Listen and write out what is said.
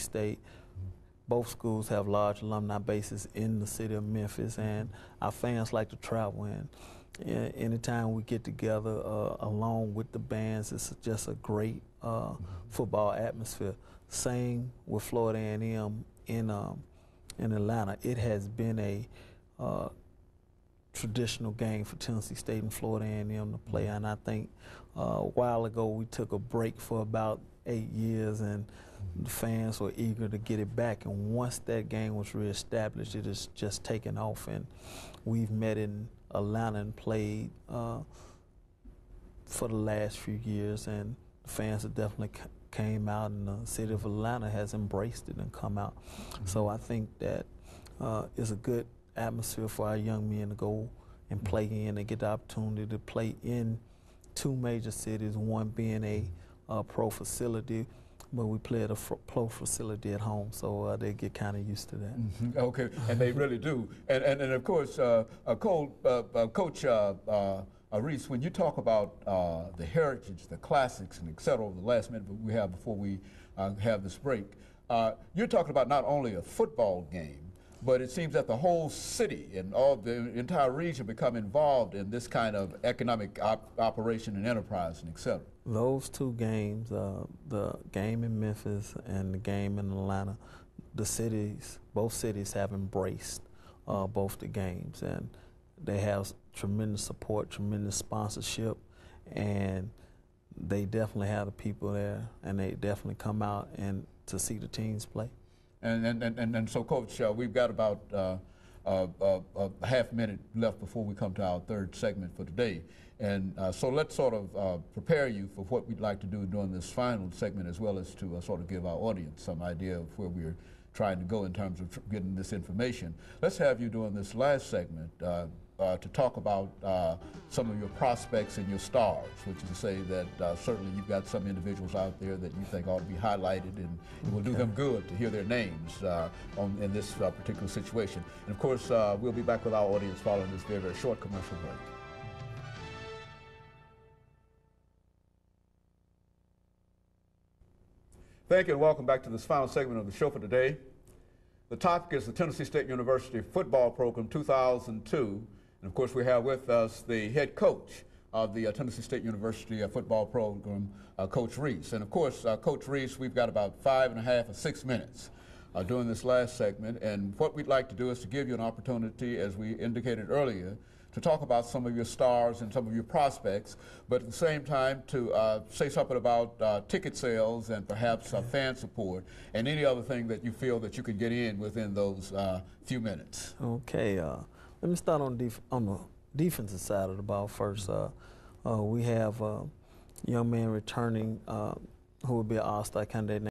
State. Both schools have large alumni bases in the city of Memphis, and our fans like to travel. And anytime we get together along with the bands, it's just a great football atmosphere. Same with Florida A&M in Atlanta. It has been a traditional game for Tennessee State and Florida A&M to play, and I think a while ago we took a break for about 8 years, and the fans were eager to get it back. And once that game was reestablished, it has just taken off. And we've met in Atlanta and played for the last few years, and the fans have definitely came out, and the city of Atlanta has embraced it and come out. So I think that it's a good atmosphere for our young men to go and play in and get the opportunity to play in 2 major cities, one being a pro facility, but we play at a pro facility at home, so they get kind of used to that. Okay, and they really do. And of course, Coach Reese, when you talk about the heritage, the classics, and et cetera, over the last minute we have before we have this break, you're talking about not only a football game, but it seems that the whole city and all the entire region become involved in this kind of economic operation and enterprise and et cetera. Those 2 games, the game in Memphis and the game in Atlanta, both cities have embraced both the games, and they have tremendous support, tremendous sponsorship, and they definitely have the people there, and they definitely come out and to see the teams play. And so, Coach, we've got about a half minute left before we come to our 3rd segment for today. And so let's sort of prepare you for what we'd like to do during this final segment, as well as to sort of give our audience some idea of where we're trying to go in terms of getting this information. Let's have you during this last segment to talk about some of your prospects and your stars, which is to say that certainly you've got some individuals out there that you think ought to be highlighted, and it will do them good to hear their names in this particular situation. And of course, we'll be back with our audience following this very, very short commercial break. Thank you and welcome back to this final segment of the show for today. The topic is the Tennessee State University Football Program 2002. And of course, we have with us the head coach of the Tennessee State University Football Program, Coach Reese. And of course, Coach Reese, we've got about 5.5 or 6 minutes during this last segment. And what we'd like to do is to give you an opportunity, as we indicated earlier, to talk about some of your stars and some of your prospects, but at the same time to say something about ticket sales and perhaps fan support and any other thing that you feel that you can get in within those few minutes. Okay, let me start on the defensive side of the ball first. We have a young man returning who will be an all-star candidate